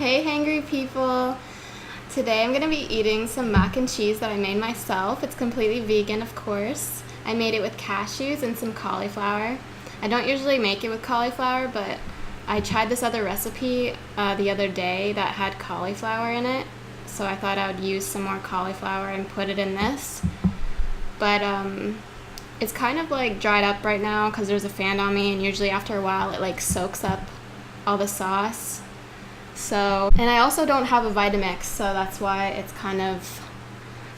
Hey hangry people! Today I'm going to be eating some mac and cheese that I made myself. It's completely vegan, of course. I made it with cashews and some cauliflower. I don't usually make it with cauliflower, but I tried this other recipe the other day that had cauliflower in it. So I thought I would use some more cauliflower and put it in this. But it's kind of like dried up right now because there's a fan on me, and usually after a while it like soaks up all the sauce. So, and I also don't have a Vitamix, so that's why it's kind of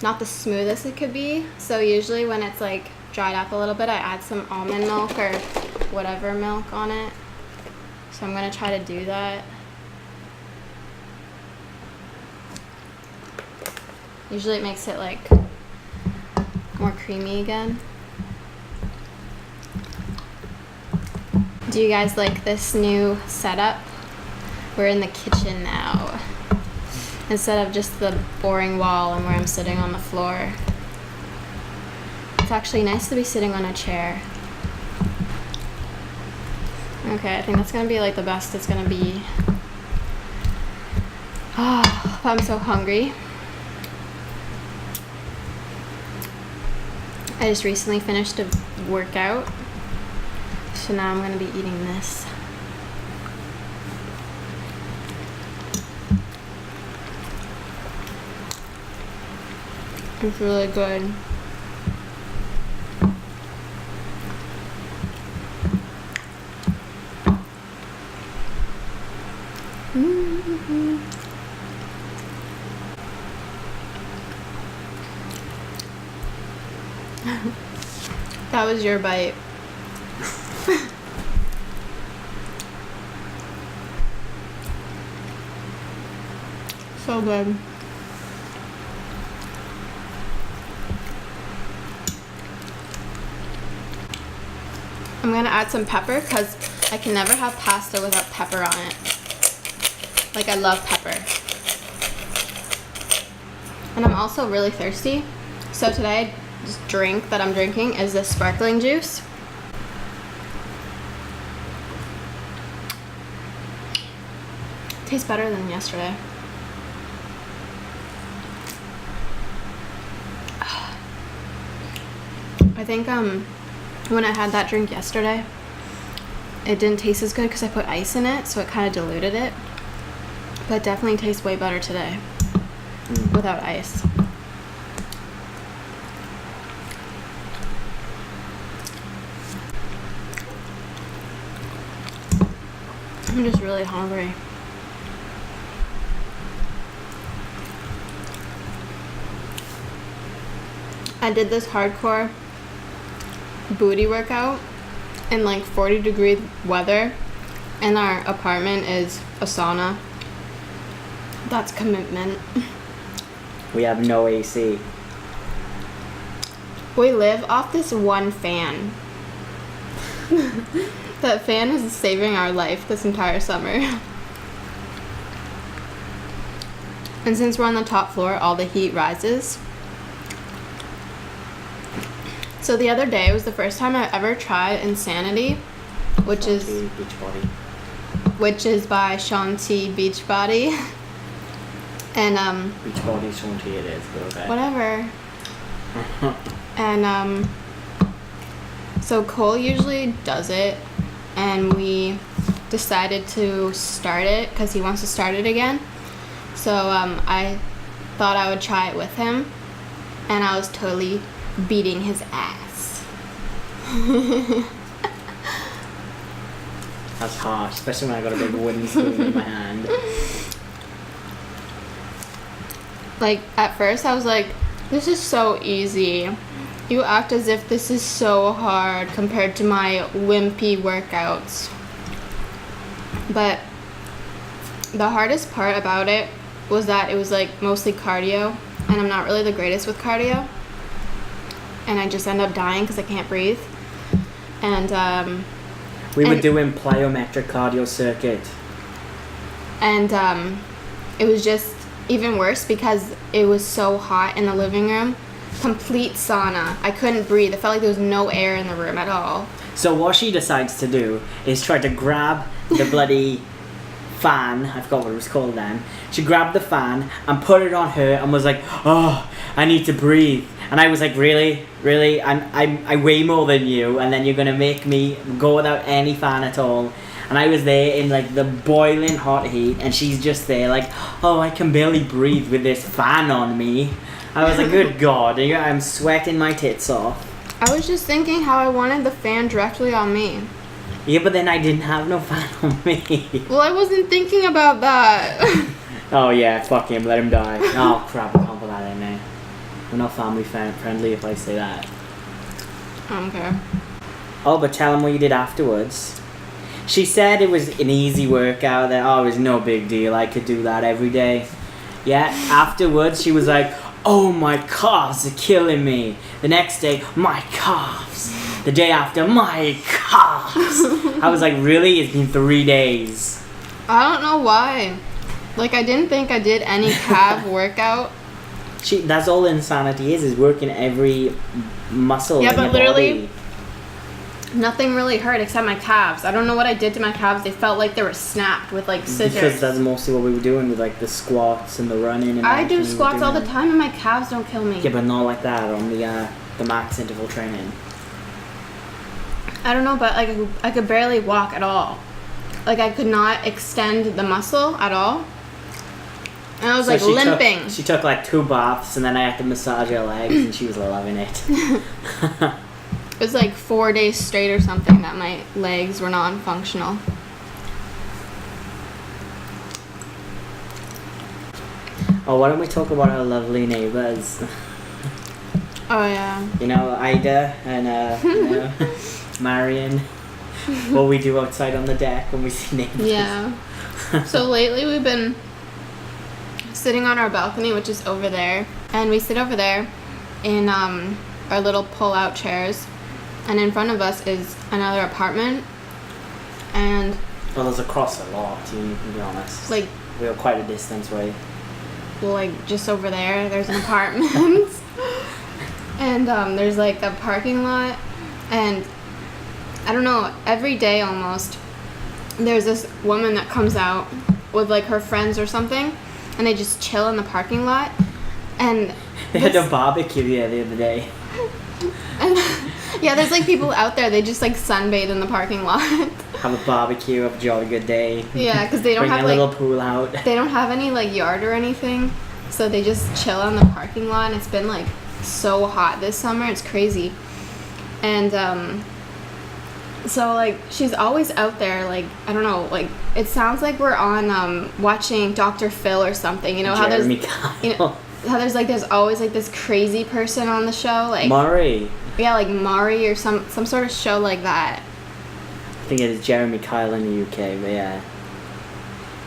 not the smoothest it could be. So usually when it's like dried up a little bit, I add some almond milk or whatever milk on it. So I'm gonna try to do that. Usually it makes it like more creamy again. Do you guys like this new setup? We're in the kitchen now, instead of just the boring wall and where I'm sitting on the floor. It's actually nice to be sitting on a chair. Okay, I think that's gonna be like the best it's gonna be. Oh, I'm so hungry. I just recently finished a workout, so now I'm gonna be eating this. It's really good. Mm-hmm. That was your bite. So good. I'm gonna add some pepper because I can never have pasta without pepper on it. Like, I love pepper. And I'm also really thirsty. So today, this drink that I'm drinking is this sparkling juice. Tastes better than yesterday. I think when I had that drink yesterday, it didn't taste as good because I put ice in it, so it kind of diluted it. But it definitely tastes way better today without ice. I'm just really hungry. I did this hardcore booty workout in like 40-degree weather, and our apartment is a sauna. That's commitment. We have no AC. We live off this one fan. That fan is saving our life this entire summer. And since we're on the top floor, all the heat rises. So the other day was the first time I ever tried Insanity, which is by Shanti Beachbody. And Beachbody Shanti it is, but okay. Whatever. And so Cole usually does it, and we decided to start it because he wants to start it again. So I thought I would try it with him, and I was totally beating his ass. That's harsh, especially when I got a big wooden spoon in my hand. Like, at first I was like, this is so easy. You act as if this is so hard compared to my wimpy workouts. But the hardest part about it was that it was like mostly cardio, and I'm not really the greatest with cardio. And I just end up dying because I can't breathe. And we were doing plyometric cardio circuit. And it was just even worse because it was so hot in the living room. Complete sauna. I couldn't breathe. It felt like there was no air in the room at all. So what she decides to do is try to grab the bloody fan, I forgot what it was called then. She grabbed the fan and put it on her and was like, oh, I need to breathe. And I was like, really? Really? I weigh more than you, and then you're going to make me go without any fan at all. And I was there in like the boiling hot heat, and she's just there like, oh, I can barely breathe with this fan on me. I was like, good God, I'm sweating my tits off. I was just thinking how I wanted the fan directly on me. Yeah, but then I didn't have no fan on me. Well, I wasn't thinking about that. Oh yeah, fuck him, let him die. Oh crap, I can't put that in there. We're not family friendly if I say that. Okay. Oh, but tell him what you did afterwards. She said it was an easy workout, that it was no big deal, I could do that every day. Yeah, afterwards she was like, oh, my calves are killing me. The next day, my calves. The day after, my calves. I was like, really? It's been 3 days. I don't know why. Like, I didn't think I did any calf workout. That's all insanity is working every muscle in your but literally, body. Nothing really hurt except my calves. I don't know what I did to my calves. They felt like they were snapped with like scissors. Because that's mostly what we were doing with like the squats and the running. And I do squats all the time and my calves don't kill me. Yeah, but not like that on the max interval training. I don't know, but like I could barely walk at all. Like I could not extend the muscle at all. And I was like limping. She took like 2 baths, and then I had to massage her legs, and she was loving it. It was like 4 days straight or something that my legs were non-functional. Oh, why don't we talk about our lovely neighbours? Oh yeah. You know, Ida and Marion. What we do outside on the deck when we see neighbours. Yeah. So lately we've been sitting on our balcony, which is over there, and we sit over there in our little pull-out chairs, and in front of us is another apartment, and well, there's across a lot, to be honest. Like, we're quite a distance away. Well, like just over there's an apartment, and there's like a parking lot, and I don't know, every day almost there's this woman that comes out with like her friends or something, and they just chill in the parking lot, and they had a barbecue the other day. And, yeah, there's like people out there, they just like sunbathe in the parking lot. Have a barbecue, have a jolly good day. Yeah, because they don't have a little like pool out. They don't have any like yard or anything, so they just chill on the parking lot. And it's been like so hot this summer, it's crazy. And so like she's always out there, like I don't know, like it sounds like we're on watching Dr. Phil or something. You know how Jeremy there's Kyle. you know how there's always like this crazy person on the show, like Murray. Yeah, like Maury or some sort of show like that. I think it is Jeremy Kyle in the UK, but yeah.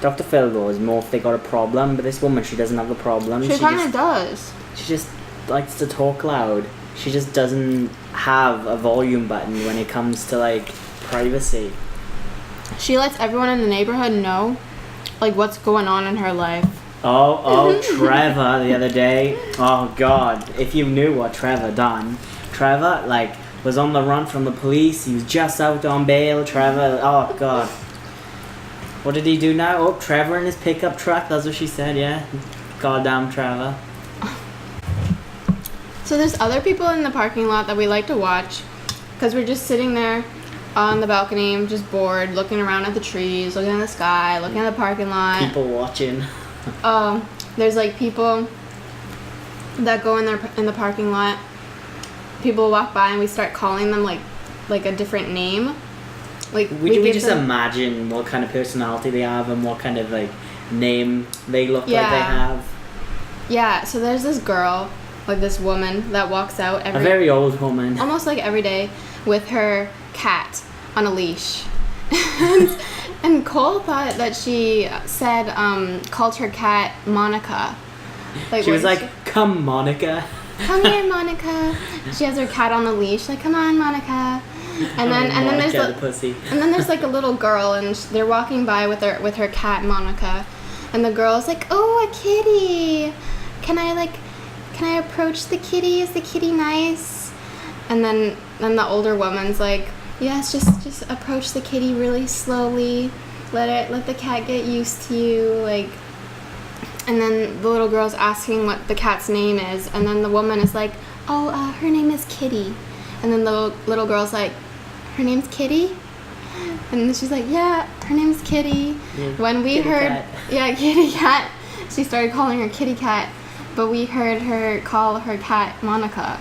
Dr. Phil though is more if they got a problem, but this woman, she doesn't have a problem. She kind of does. She just likes to talk loud. She just doesn't have a volume button when it comes to like privacy. She lets everyone in the neighborhood know like what's going on in her life. Oh, Trevor the other day. Oh God, if you knew what Trevor done. Trevor, like, was on the run from the police. He was just out on bail. Trevor, oh God. What did he do now? Oh, Trevor in his pickup truck. That's what she said, yeah. Goddamn Trevor. So there's other people in the parking lot that we like to watch, because we're just sitting there on the balcony, just bored, looking around at the trees, looking at the sky, looking at the parking lot. People watching. There's like people that go in the parking lot. People walk by and we start calling them like a different name. Like we just imagine what kind of personality they have and what kind of like name they look like they have. Yeah, so there's this girl, like this woman that walks out a very old woman, almost like every day, with her cat on a leash. And Cole thought that she said called her cat Monica. Like she was like, "Come, Monica." Come here, Monica. She has her cat on the leash. Like, come on, Monica. And then there's like a little girl, and they're walking by with her cat Monica, and the girl's like, "Oh, a kitty. Can I approach the kitty? Is the kitty nice?" And then the older woman's like, "Yes, just approach the kitty really slowly." let the cat get used to you, like. And then the little girl's asking what the cat's name is, and then the woman is like, oh, her name is Kitty. And then the little girl's like, her name's Kitty? And then she's like, yeah, her name's Kitty. Yeah, when we kitty heard, cat. yeah, Kitty Cat, she started calling her Kitty Cat, but we heard her call her cat Monica.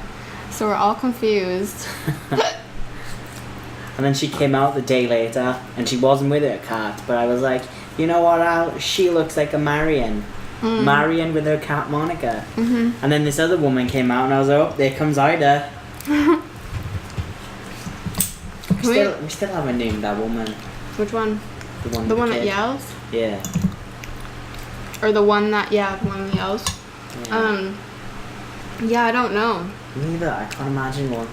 So we're all confused. And then she came out the day later, and she wasn't with her cat, but I was like, you know what, Al? She looks like a Marion. Marion with her cat Monica. Mm-hmm. And then this other woman came out, and I was like, oh, there comes Ida. We still haven't named that woman. Which one? The one kid. that yells? Yeah. Or the one that, the one that yells? Yeah. Yeah, I don't know. Neither. I can't imagine one.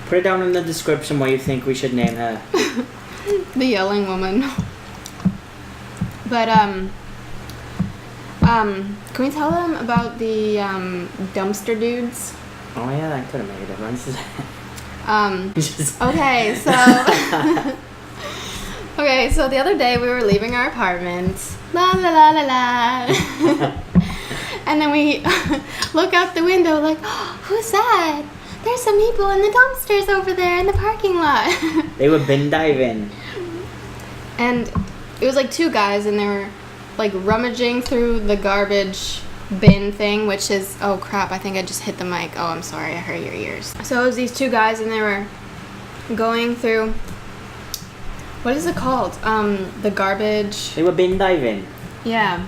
Put it down in the description what you think we should name her. The yelling woman. But, can we tell them about the, dumpster dudes? Oh yeah, that could have made a difference. Okay, so... Okay, so the other day we were leaving our apartment. La la la la la. And then we look out the window like, oh, who's that? There's some people in the dumpsters over there in the parking lot. They were bin diving. And it was like two guys, and they were like rummaging through the garbage bin thing, which is, oh crap, I think I just hit the mic. Oh, I'm sorry, I hurt your ears. So it was these two guys, and they were going through, what is it called? The garbage. They were bin diving. Yeah.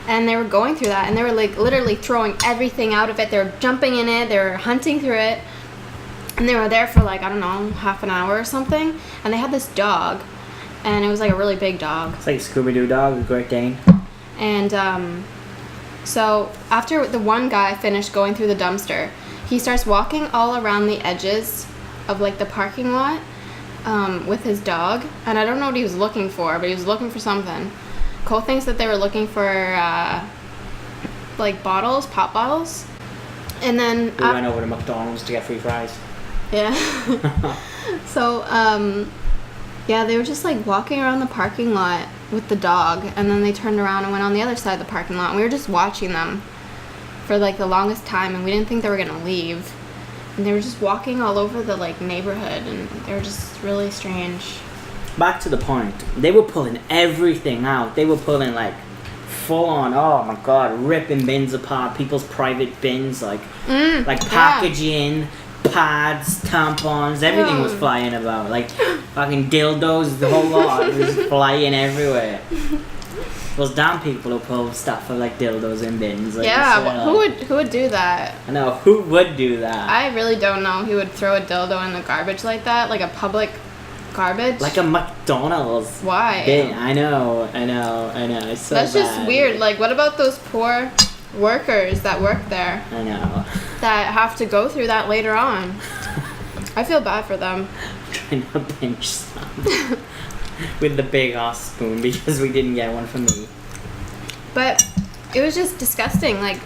And they were going through that, and they were like literally throwing everything out of it. They were jumping in it, they were hunting through it, and they were there for like, I don't know, half an hour or something. And they had this dog, and it was like a really big dog. It's like a Scooby-Doo dog, a Great Dane. And so after the one guy finished going through the dumpster, he starts walking all around the edges of like the parking lot with his dog. And I don't know what he was looking for, but he was looking for something. Cole thinks that they were looking for like bottles, pop bottles. And then We went over to McDonald's to get free fries. yeah. So yeah, they were just like walking around the parking lot with the dog, and then they turned around and went on the other side of the parking lot, and we were just watching them for like the longest time, and we didn't think they were gonna leave. And they were just walking all over the like neighborhood, and they were just really strange. Back to the point. They were pulling everything out. They were pulling like full on, oh my god, ripping bins apart, people's private bins, like packaging, pads, tampons, everything was flying about. Like fucking dildos, the whole lot was flying everywhere. Those damn people who pull stuff for like dildos in bins. Like, Yeah, who would do that? I know, who would do that? I really don't know who would throw a dildo in the garbage like that, like a public garbage. Like a McDonald's. Why? bin. I know. It's so That's just bad. weird. Like, what about those poor workers that work there I know. that have to go through that later on? I feel bad for them. I'm trying to pinch some with the big ass spoon because we didn't get one for me. But it was just disgusting. Like,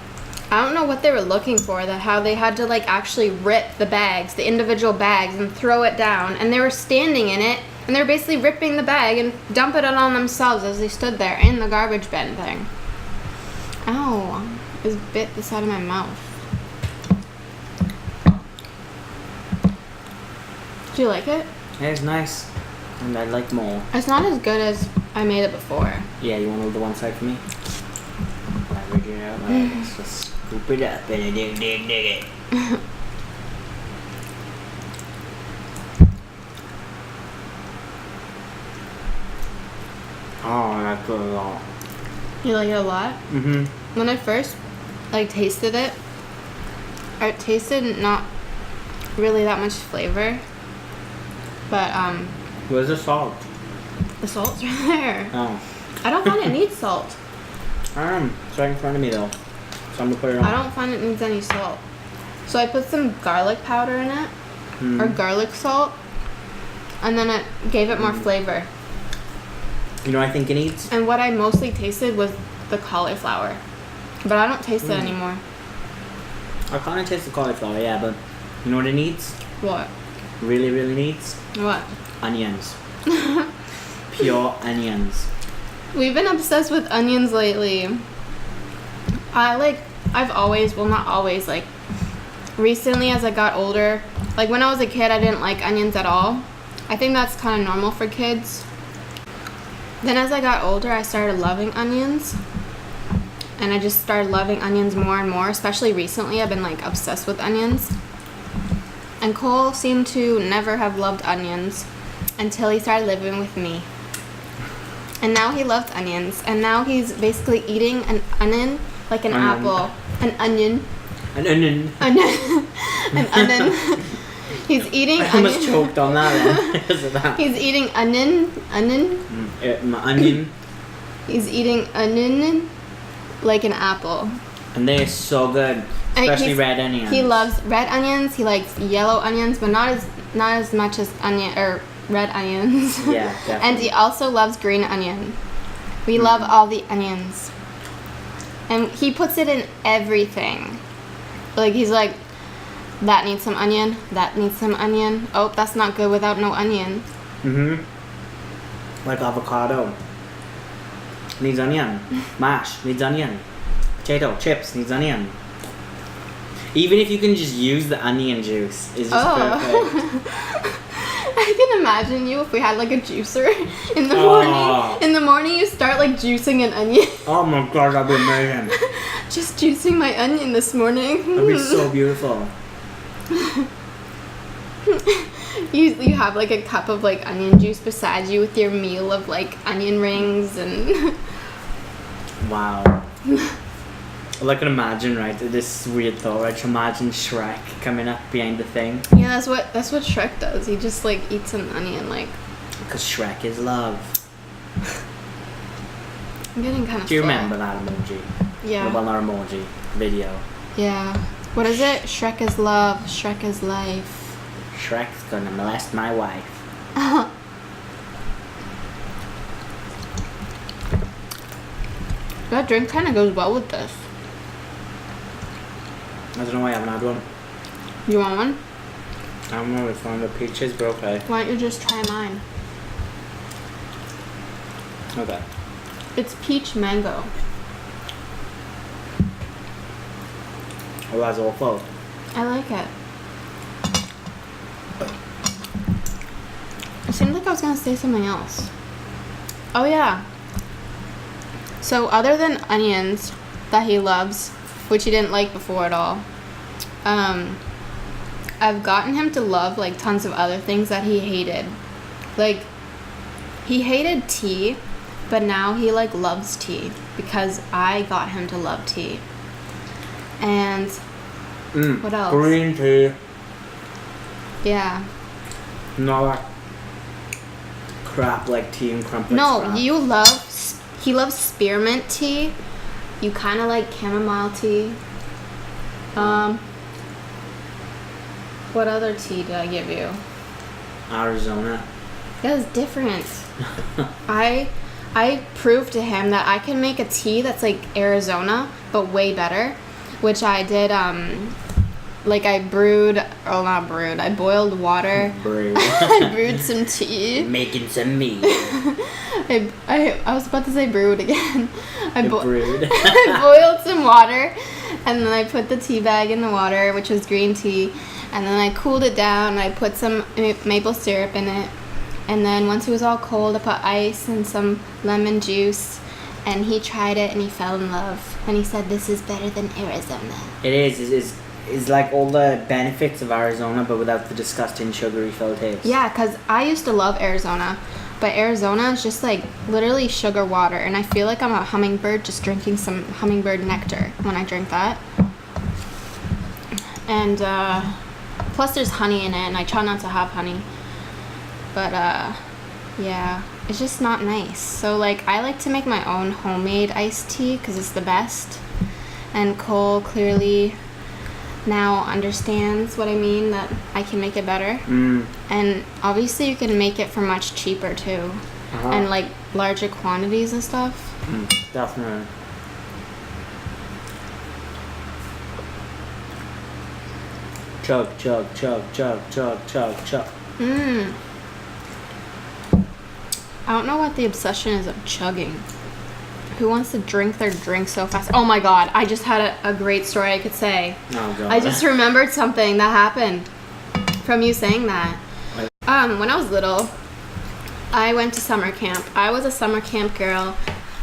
I don't know what they were looking for, that how they had to like actually rip the bags, the individual bags, and throw it down, and they were standing in it, and they were basically ripping the bag and dumping it on themselves as they stood there in the garbage bin thing. Ow, it bit the side of my mouth. Do you like it? Yeah, it's nice. And I'd like more. It's not as good as I made it before. Yeah, you want to hold the one side for me? Let's just scoop it up and dig it. Oh, I like it a lot. You like it a lot? Mm-hmm. When I first like tasted it tasted not really that much flavor, but Where's the salt? the salt's right there. Oh. I don't find it needs salt. It's right in front of me though. So I'm gonna put it on. I don't find it needs any salt. So I put some garlic powder in it, or garlic salt, and then it gave it more flavor. You know what I think it needs? And what I mostly tasted was the cauliflower, but I don't taste it anymore. I kind of taste the cauliflower, yeah, but you know what it needs? What? Really, really needs? What? Onions. pure onions. We've been obsessed with onions lately. I've always, well, not always, like, recently as I got older, like, when I was a kid, I didn't like onions at all. I think that's kind of normal for kids. Then as I got older, I started loving onions. And I just started loving onions more and more, especially recently. I've been, like, obsessed with onions. And Cole seemed to never have loved onions until he started living with me. And now he loves onions. And now he's basically eating an onion, like an apple. An onion. An onion. An onion. He's eating I almost choked on that then because of that. He's eating onion. My onion. He's eating onion like an apple. And they're so good. Especially red onions. He loves red onions. He likes yellow onions, but not as much as red onions. Yeah, definitely. And he also loves green onion. We love all the onions. And he puts it in everything. Like, he's like, that needs some onion. That needs some onion. Oh, that's not good without no onion. Like avocado. Needs onion. Mash needs onion. Potato chips needs onion. Even if you can just use the onion juice, it's just perfect. I can imagine you if we had like a juicer in the morning. In the morning, you start like juicing an onion. Oh my god, that'd be amazing. Just juicing my onion this morning. That'd be so beautiful. You have like a cup of like onion juice beside you with your meal of like onion rings and. Wow. All I can imagine, right? This weird thought, right? Imagine Shrek coming up behind the thing. Yeah, that's what Shrek does. He just like eats an onion, like. Because Shrek is love. I'm getting kind of. Do you remember that emoji? Yeah. Well, not emoji. Video. Yeah. What is it? Shrek is love. Shrek is life. Shrek's gonna molest my wife. That drink kind of goes well with this. I don't know why I haven't had one. You want one? I don't know if one of the peaches, but okay. Why don't you just try mine? Okay. It's peach mango. Oh, that's awful. I like it. It seemed like I was gonna say something else. Oh yeah. So other than onions that he loves, which he didn't like before at all, I've gotten him to love like tons of other things that he hated. Like, he hated tea, but now he like loves tea because I got him to love tea. And what else? Green tea. Yeah. Not like crap like tea and crumpets. No, crap. he loves spearmint tea. You kind of like chamomile tea. What other tea did I give you? Arizona. That was different. I proved to him that I can make a tea that's like Arizona, but way better. Which I did, like I boiled water. I brewed some tea. Making some meat. I was about to say brewed again. Brewed. I boiled some water, and then I put the tea bag in the water, which was green tea, and then I cooled it down, and I put some maple syrup in it, and then once it was all cold, I put ice and some lemon juice, and he tried it, and he fell in love, and he said, "This is better than Arizona." It is. It's like all the benefits of Arizona, but without the disgusting sugary filled taste. Yeah, because I used to love Arizona, but Arizona is just like literally sugar water, and I feel like I'm a hummingbird just drinking some hummingbird nectar when I drink that. And plus there's honey in it, and I try not to have honey. But yeah, it's just not nice. So like I like to make my own homemade iced tea because it's the best. And Cole clearly now understands what I mean, that I can make it better. And obviously you can make it for much cheaper too. And like larger quantities and stuff. Definitely. Chug, chug, chug, chug, chug, chug, chug. I don't know what the obsession is of chugging. Who wants to drink their drink so fast? Oh my god, I just had a great story I could say. Oh god. I just remembered something that happened from you saying that. When I was little, I went to summer camp. I was a summer camp girl.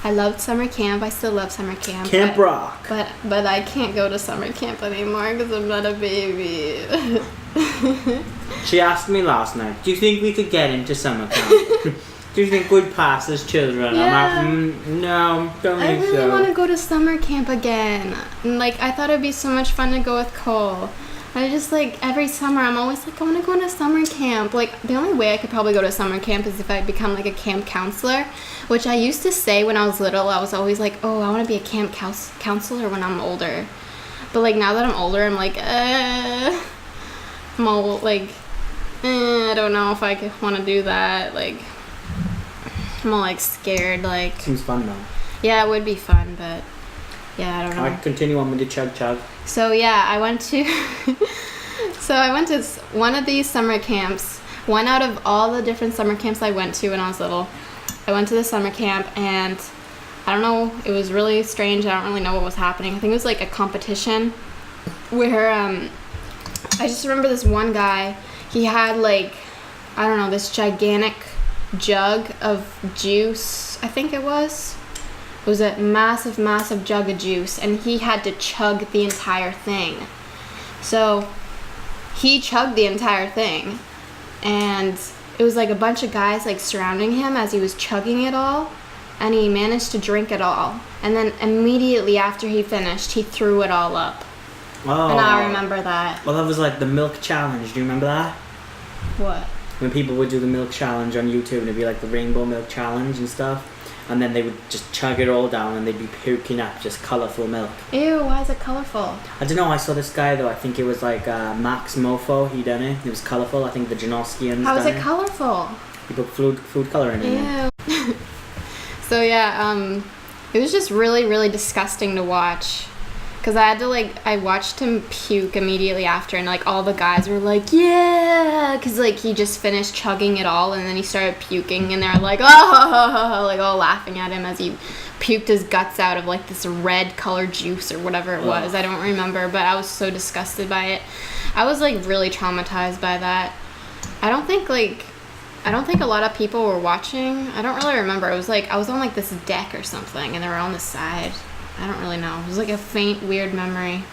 I loved summer camp. I still love summer camp. Camp Rock. But I can't go to summer camp anymore because I'm not a baby. She asked me last night, do you think we could get into summer camp? Do you think we'd pass as children? Yeah. I'm like, no, don't I think really so. want to go to summer camp again. And, like, I thought it'd be so much fun to go with Cole. I just, like, every summer I'm always like, I want to go to summer camp. Like, the only way I could probably go to summer camp is if I become, like, a camp counselor, which I used to say when I was little. I was always like, oh, I want to be a camp counselor when I'm older. But, like, now that I'm older, I'm like, I'm all, like, I don't know if I want to do that. Like, I'm all, like, scared, like... Seems fun, though. Yeah, it would be fun, but... Yeah, I don't know. Alright, continue on with the chug. So, yeah, I went to... one of these summer camps. One out of all the different summer camps I went to when I was little. I went to the summer camp, and... I don't know, it was really strange. I don't really know what was happening. I think it was, like, a competition where, I just remember this one guy. He had, like... I don't know, this gigantic... jug of juice, I think it was a massive jug of juice, and he had to chug the entire thing. So he chugged the entire thing, and it was like a bunch of guys like surrounding him as he was chugging it all, and he managed to drink it all, and then immediately after he finished, he threw it all up. Oh. And I remember that. Well, that was like the milk challenge. Do you remember that? What? When people would do the milk challenge on YouTube, and it'd be like the rainbow milk challenge and stuff, and then they would just chug it all down, and they'd be puking up just colourful milk. Ew, why is it colourful? I don't know, I saw this guy though, I think it was like Max Mofo, he done it. It was colourful, I think the Janoskians How is done it colourful? He put food colouring in it. Ew. So yeah, it was just really disgusting to watch. Because I watched him puke immediately after, and, like, all the guys were like, yeah! Because, like, he just finished chugging it all, and then he started puking, and they're like, oh! Like, all laughing at him as he puked his guts out of, like, this red colored juice or whatever it was. I don't remember, but I was so disgusted by it. I was, like, really traumatized by that. I don't think a lot of people were watching. I don't really remember. It was, like, I was on, like, this deck or something, and they were on the side. I don't really know. It was like a faint, weird memory.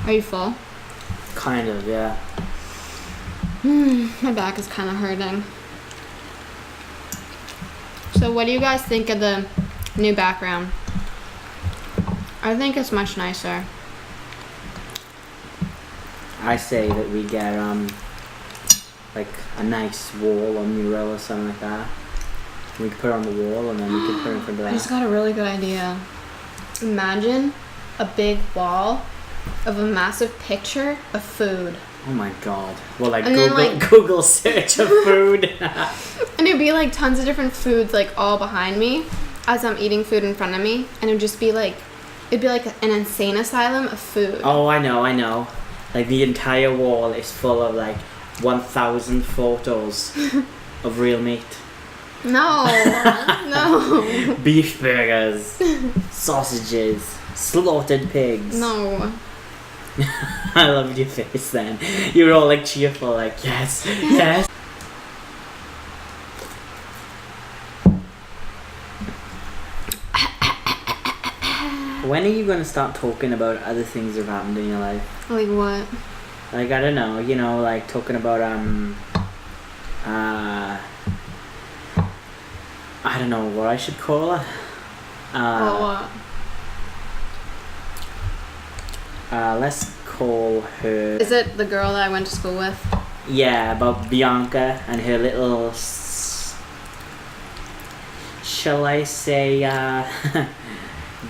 Are you full? Kind of, yeah. My back is kind of hurting. So what do you guys think of the new background? I think it's much nicer. I say that we get, like, a nice wall or mural or something like that. We could put it on the wall, and then we could put it in front of that. I just got a really good idea. Imagine a big wall of a massive picture of food. Oh my god. Well, like, And Google, then, like- Google search of food. And it'd be like tons of different foods like all behind me as I'm eating food in front of me. And it'd just be like, it'd be like an insane asylum of food. Oh, I know. Like, the entire wall is full of, like, 1,000 photos of real meat. No. No. Beef burgers, sausages, slaughtered pigs. No. I loved your face then. You were all like cheerful, like, yes. When are you going to start talking about other things that have happened in your life? Like what? Like, I don't know, you know, like talking about, I don't know what I should call her. What? Let's call her... Is it the girl that I went to school with? Yeah, about Bianca and her little... Shall I say,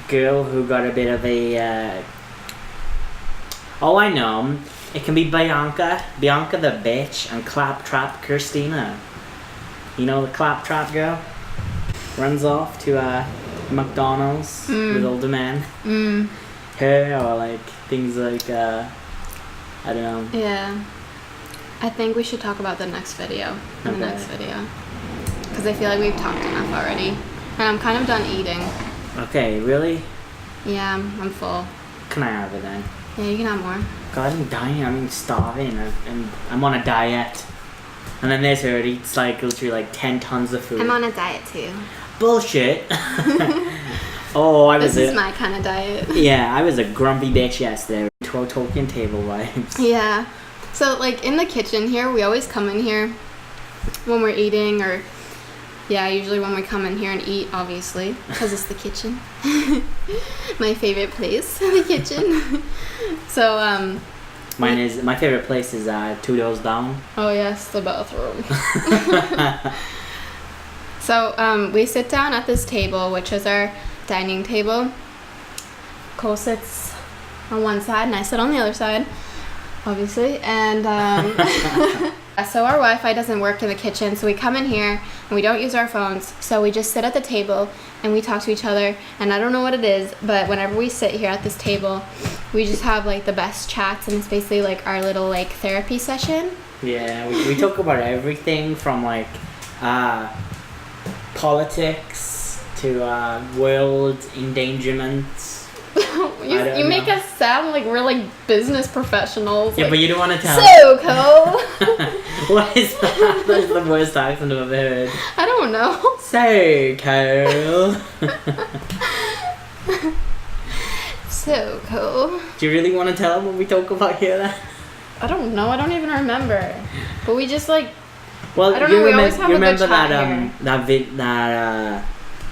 girl who got a bit of a... Oh, I know. It can be Bianca the bitch, and Claptrap Christina. You know the Claptrap girl? Runs off to McDonald's with older men. Her, or like things like I don't know. Yeah. I think we should talk about the next video. In the Okay. next video. Because I feel like we've talked enough already. And I'm kind of done eating. Okay, really? Yeah, I'm full. Can I have it then? Yeah, you can have more. God, I'm dying. I'm starving. I'm on a diet. And then there's her. It eats like literally like 10 tons of food. I'm on a diet too. Bullshit. Oh, I was. This is my kind of diet. Yeah, I was a grumpy bitch yesterday. Talking table vibes. Yeah. So like in the kitchen here, we always come in here when we're eating, or usually when we come in here and eat, obviously, because it's the kitchen. My favorite place, the kitchen. So My favorite place is 2 doors down. oh yes, the bathroom. So we sit down at this table, which is our dining table. Cole sits on one side and I sit on the other side, obviously. And so our Wi-Fi doesn't work in the kitchen, so we come in here and we don't use our phones, so we just sit at the table and we talk to each other. And I don't know what it is, but whenever we sit here at this table, we just have like the best chats, and it's basically like our little like therapy session. Yeah, we talk about everything from like politics to world endangerments. You make us sound like we're like business professionals. Yeah, like, but you don't want to tell. So Cole. What is that? That's the worst accent I've ever heard. I don't know. So Cole. So cool. Do you really want to tell them what we talk about here then? I don't know. I don't even remember. But we just like. Well, I don't know, we always have a good remember chat that here.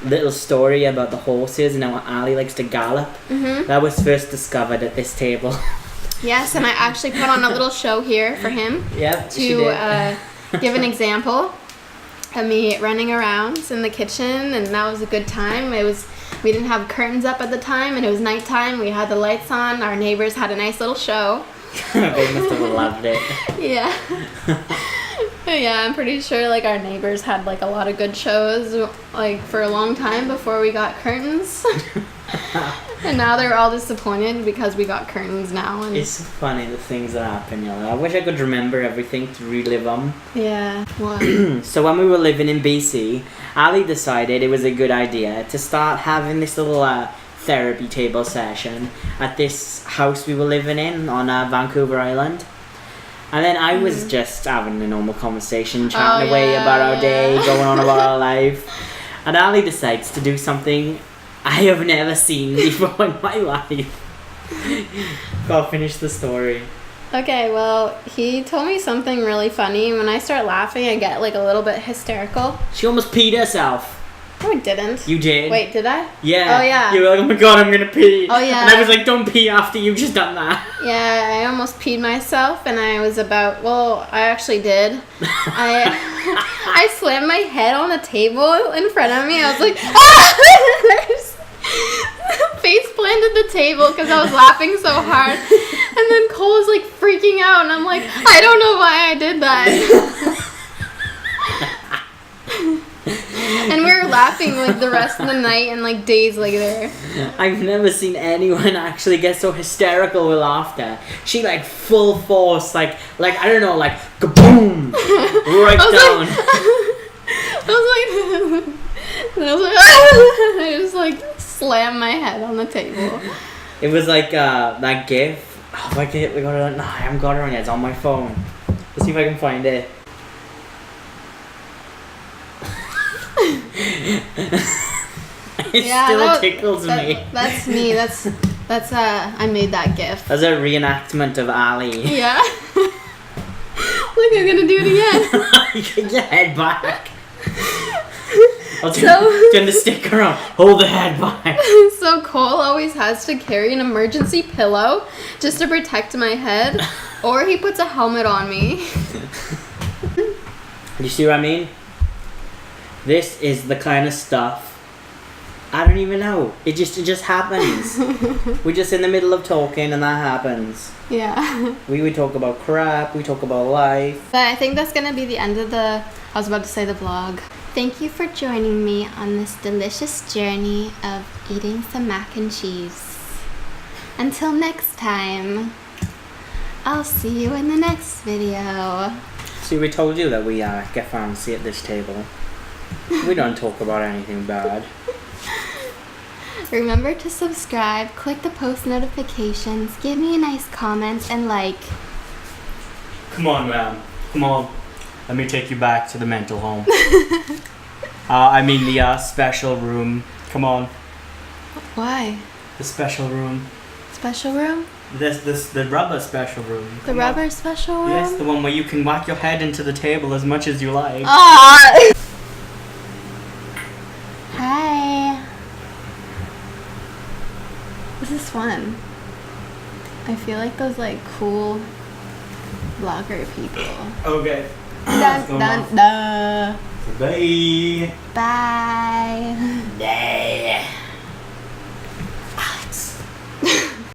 little story about the horses and how Ali likes to gallop? Mhm. That was first discovered at this table. Yes, and I actually put on a little show here for him Yep, she to did. give an example of me running around in the kitchen, and that was a good time. We didn't have curtains up at the time, and it was nighttime. We had the lights on. Our neighbors had a nice little show. They must have loved it. Yeah. Yeah, I'm pretty sure like our neighbors had like a lot of good shows like for a long time before we got curtains. And now they're all disappointed because we got curtains now. And It's funny the things that happen, you know. I wish I could remember everything to relive them. yeah. What? So when we were living in BC, Ali decided it was a good idea to start having this little therapy table session at this house we were living in on Vancouver Island. And then I was just having a normal conversation, chatting away about our day, going on about our life. And Ali decides to do something I have never seen before in my life. Go finish the story. Okay, well, he told me something really funny. When I start laughing, I get like a little bit hysterical. She almost peed herself. No, I didn't. You did. Wait, did I? Yeah. Oh, yeah. You were like, oh my god, I'm gonna pee. Oh, yeah. And I was like, don't pee after you've just done that. Yeah, I almost peed myself, and I was about. Well, I actually did. I slammed my head on the table in front of me. I was like, ah! I just face planted the table because I was laughing so hard. And then Cole was like freaking out, and I'm like, I don't know why I did that. And we were laughing like the rest of the night and like days later. I've never seen anyone actually get so hysterical with laughter. She like full force, like I don't know, like kaboom, right down. I just like slammed my head on the table. It was like that gif. Oh, if I got it. No, I haven't got it on yet. It's on my phone. Let's see if I can find it. It still tickles me. That's me. That's I made that gif. That's a reenactment of Ali. Yeah. Look, I'm gonna do it again. Get your head back. I'll turn the sticker on. Hold the head back. So Cole always has to carry an emergency pillow just to protect my head, or he puts a helmet on me. You see what I mean? This is the kind of stuff I don't even know. It just happens. We're just in the middle of talking and that happens. Yeah. We would talk about crap, we talk about life. But I think that's gonna be the end of I was about to say the vlog. Thank you for joining me on this delicious journey of eating some mac and cheese. Until next time, I'll see you in the next video. See, we told you that we get fancy at this table. We don't talk about anything bad. Remember to subscribe, click the post notifications, give me a nice comment, and like. Come on, man. Come on. Let me take you back to the mental home. I mean the special room. Come on. Why? The special room. Special room? The rubber special room. The rubber special room? Yes, the one where you can whack your head into the table as much as you like. Ah! Hi. This is fun. I feel like those like cool vlogger people. Okay. Dun dun dun. Bye. Bye. Yeah.